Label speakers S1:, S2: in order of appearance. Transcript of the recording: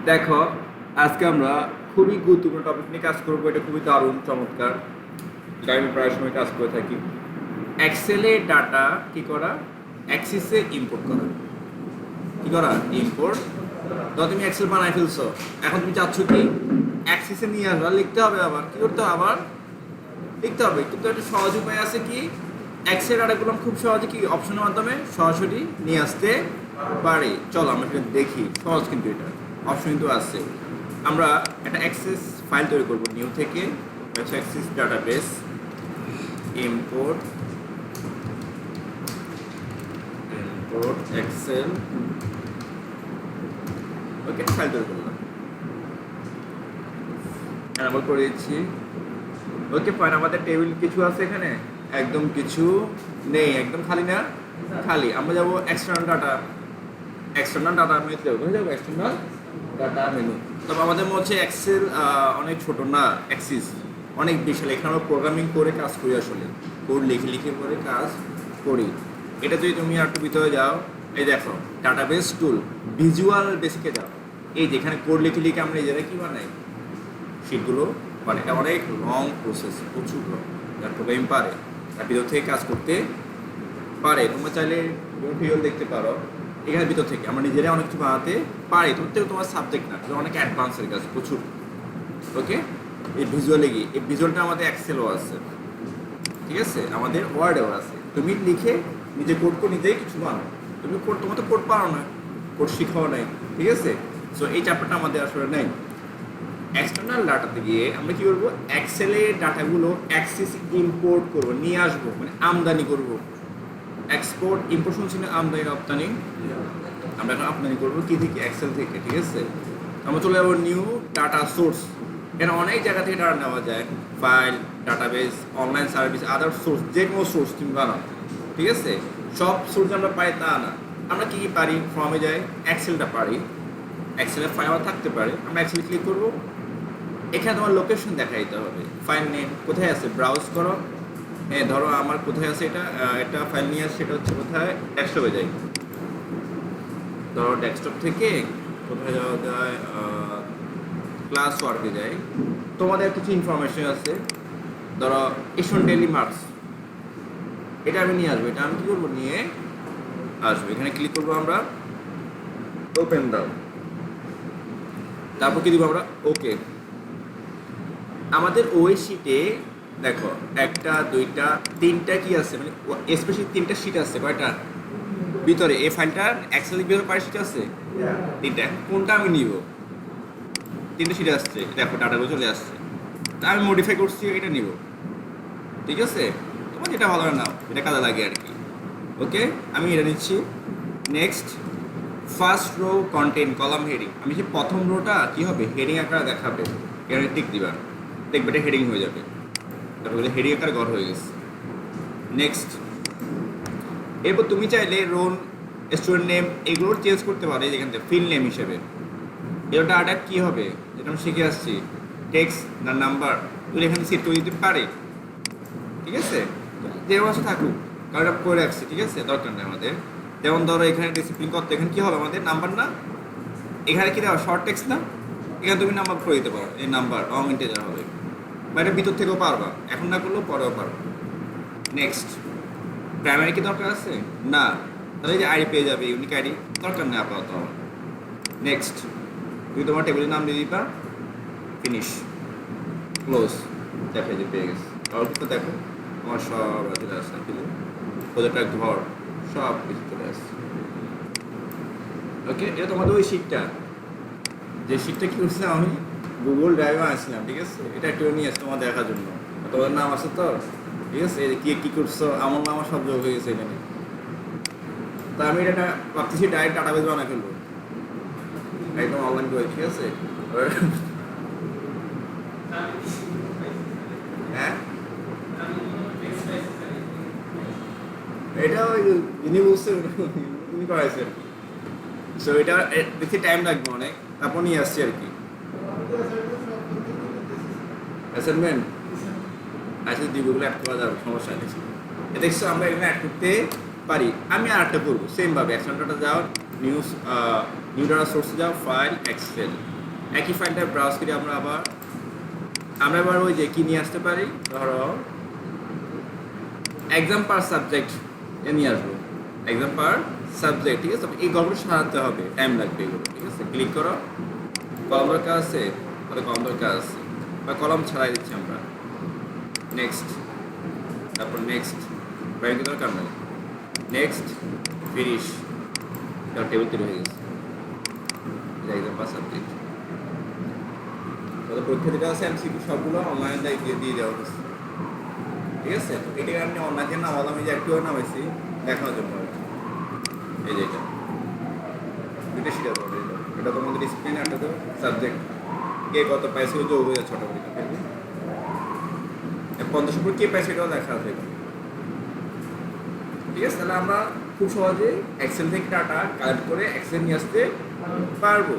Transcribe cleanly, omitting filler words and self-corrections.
S1: দেখো, আজকে আমরা খুবই গুরুত্বপূর্ণ টপিক নিয়ে কাজ করবো। এটা খুবই দারুণ চমৎকার, যেটা আমি প্রায় সময় কাজ করে থাকি। এক্সেলে ডাটা কি করা, অ্যাক্সিসে ইম্পোর্ট করা। কি করা? ইম্পোর্ট। তো তুমি এক্সেল বানাই ফেলছো, এখন তুমি চাচ্ছ কি অ্যাক্সিসে নিয়ে আসবা, লিখতে হবে। আবার কি করতে হবে? আবার লিখতে হবে। কিন্তু একটা সহজ উপায় আছে কি, এক্সেল ডাটাগুলো খুব সহজে কি অপশনের মাধ্যমে সরাসরি নিয়ে আসতে পারি। চলো আমরা সেটা দেখি। সহজ কিন্তু এটা, অপশন কিন্তু আছে। আমরা একটা অ্যাক্সেস ফাইল তৈরি করব নিউ থেকে, অ্যাক্সেস ডাটাবেস, ইম্পোর্ট এক্সেল। ওকে, ফাইল তৈরি করলাম, আমরা করে দিচ্ছি। ওকে ফাইন, আমাদের টেবিল কিছু আছে এখানে? একদম কিছু নেই, একদম খালি না? খালি। আমরা যাবো এক্সটার্নাল ডাটা মেনুতে যাবো। External data menu. তবে আমাদের মনে হচ্ছে এক্সেল অনেক ছোট না, অ্যাক্সিস অনেক বিশাল। এখানে আমরা প্রোগ্রামিং করে কাজ করি, আসলে কোড লিখে করে কাজ করি। এটা যদি তুমি একটু ভিতরে যাও, এই দেখো ডাটাবেস টুল, ভিজুয়াল বেসিকে যাও। এই যেখানে কোড লিখে আমরা নিজেরা কি বানাই, শিটগুলো মানে এটা অনেক লং প্রসেস, প্রচুর লং। যার প্রোগ্রামিং পারে তার ভিতর থেকে কাজ করতে পারে। তোমরা চাইলে ভিডিও দেখতে পারো। এখানে ভিতর থেকে আমরা নিজেরাই অনেক কিছু বানাতে পারি। তোমার সাবজেক্ট না, অনেক অ্যাডভান্সের কাজ প্রচুর। ওকে, এই ভিজুয়ালে গিয়ে এই ভিজুয়ালটা আমাদের এক্সেলও আছে, ঠিক আছে, আমাদের ওয়ার্ডেও আছে। তুমি লিখে নিজে কোড করে নিজেই কিছু বানাও। তোমার তো কোড পারো না, কোড শিখাও নাই, ঠিক আছে। সো এই চ্যাপ্টারটা আমাদের আসলে নেই। এক্সটার্নাল ডাটাতে গিয়ে আমরা কি করবো, এক্সেলের ডাটাগুলো অ্যাক্সেস ইম্পোর্ট করবো, নিয়ে আসবো, মানে আমদানি করবো। এক্সপোর্ট ইম্পোর্ট শুনছি না, আমদানি রপ্তানি। আমরা এখন আমদানি করবো কি থেকে, এক্সেল থেকে, ঠিক আছে। আমরা চলে যাবো নিউ ডাটা সোর্স। এখানে অনেক জায়গা থেকে ডাটা নেওয়া যায়, file, database, online service, other source, যে কোনো সোর্স তুমি বানাও, ঠিক আছে। সব সোর্স আমরা পাই তা না, আমরা কি কি পারি, ফর্মে যাই, এক্সেলটা পারি। এক্সেলের ফাইল আমার থাকতে পারে, আমরা এক্সেলে ক্লিক করবো। এখানে তোমার লোকেশন দেখা দিতে হবে, ফাইল নেম কোথায় আছে ব্রাউজ করো। হ্যাঁ, ধরো আমার কোথায় আছে এটা, একটা ফাইল নিয়ে আসছে, সেটা হচ্ছে কোথায়, ডেস্কটপে যাই। ধরো ডেস্কটপ থেকে কোথায় যাওয়া যায়, ক্লাস ওয়ার্কে যাই। তোমাদের কিছু ইনফরমেশন আছে, ধরো স্টুডেন্ট ডেইলি মার্কস, এটা আমি নিয়ে আসবো। এটা আমি কী করবো, নিয়ে আসবো। এখানে ক্লিক করবো আমরা, ওপেন দাও। তারপর কি দিব আমরা, ওকে। আমাদের ওই শিটে দেখো একটা, দুইটা, তিনটা কি আছে, মানে স্পেশালি তিনটা শিট আছে। কয়টা ভিতরে এই ফাইলটা এক্সেলের ভিতরে কয়টা শিট আছে? তিনটা। কোনটা আমি নিব? তিনটা শিট আসছে, দেখো ডাটাগুলো চলে আসছে। তা আমি মডিফাই করছি, এটা নিব, ঠিক আছে। তোমার যেটা ভালো নাও, এটা কাজে লাগে আর কি। ওকে, আমি এটা নিচ্ছি। Next, first row content column heading. আমি যে প্রথম রোটা কি হবে, হেডিং আকারে দেখাবে, এখানে টিক দিবা, দেখবে এটা হেডিং হয়ে যাবে। তারপরে হেডিং আকারে ঘর হয়ে গেছে। নেক্সট, এরপর তুমি চাইলে রোল, স্টুডেন্ট নেম এগুলোর চেঞ্জ করতে পারো, যেখান থেকে ফিল্ড নেম হিসেবে। এটা আটা কী হবে, যেটা আমি শিখে আসছি, টেক্সট না নাম্বার, তুই এখানে সেট করে দিতে পারে, ঠিক আছে। যে ভাষা থাকুক, কারণ এটা করে রাখছি, ঠিক আছে, দরকার নেই আমাদের। যেমন ধরো এখানে ডিসিপ্লিন করতে, এখানে কী হবে আমাদের, নাম্বার না, এখানে কী দেওয়া, শর্ট টেক্সট না, এখানে তুমি নাম্বার করে দিতে পারো। এই নাম্বার রং ইন্টিজার হবে, বা এটা ভিতর থেকেও পারবা, এখন না করলেও পরেও পারবা। নেক্সট, প্রাইমারি কি দরকার আছে না, তাহলে যে আইডি পেয়ে যাবে, ইউনিক আইডি দরকার নেই আপাতত আমার। নেক্সট, তুমি তোমার টেবিলের নাম দিয়ে দিবা, ফিনিশ, ক্লোজ, দেখে যে পেয়ে গেছে। অল্প দেখো আমার সব চলে আসছে, প্রজেক্টটা ঘর সব কিছু চলে আসছে। ওকে, এটা তোমাদের ওই শিটটা, যে শিটটা কী করছিলাম আমি গুগল ড্রাইভে আসছিলাম, ঠিক আছে। এটা একটু নিয়ে আসছে তোমার দেখার জন্য, তোমাদের নাম আছে তো, ঠিক আছে। কে কী করছো, আমার নাম সব যোগ হয়ে গেছে এখানে। তা আমি এটা ভাবতেছি ডাইরেক্ট ডাটাবেস বানা ফেলবো, একদম অনলাইন করে, ঠিক আছে। হ্যাঁ, এটা ওই যিনি বলছে উনি করাইছে আর কি। সো এটা দেখছি টাইম লাগবে অনেক, তারপর নিয়ে আসছি আর কি। অ্যাসাইনমেন্ট আচ্ছা, দিবগুলো অ্যাড করা যাবে, সমস্যা নেই। দেখছো আমরা এখানে অ্যাড করতে পারি। আমি আর একটা করবো সেমভাবে, অ্যাকশনটা যাও, নিউজ নিউ ডাটা সোর্সে যাও, ফাইল, এক্সেল। একই ফাইলটা ব্রাউজ করে আমরা এবার ওই যে কি নিয়ে আসতে পারি, ধরো এক্সাম পার সাবজেক্ট এ নিয়ে আসবো, এক্সাম পার সাবজেক্ট, ঠিক আছে। এই গল্পটা সাজাতে হবে, টাইম লাগবে এগুলো, ঠিক আছে। ক্লিক করো, কলম দরকার আছে, তাহলে কলম দরকার আছে, বা কলম ছাড়াই দিচ্ছি আমরা। নেক্সট, তারপর নেক্সট, ব্যাংকের দরকার নেই, নেক্সট, ফিনিশ। তার টেবিল তৈরি হয়ে গেছে, এক্সাম পার সাবজেক্ট। তাহলে পরীক্ষা যেটা আছে এমসিকিউ সবগুলো অনলাইনে দিয়ে দেওয়া হচ্ছে, ঠিক আছে। তো এটাকে আমি অনলাইন থেকে নামালাম, এই যে একটু নামাইছি দেখানোর জন্য আর কি। এই যে এটা দুইটা শিট আছে, এটা তোমাদের স্ক্রিনে একটা তো সাবজেক্ট কে কত পাইছে, ওই যে হয়ে যাচ্ছে অটোমেটিক। 50 উপর কে পাইছে এটাও দেখা আছে, ঠিক আছে। তাহলে আমরা খুব সহজে এক্সেল থেকে ডাটা কালেক্ট করে এক্সেল নিয়ে আসতে পারবো।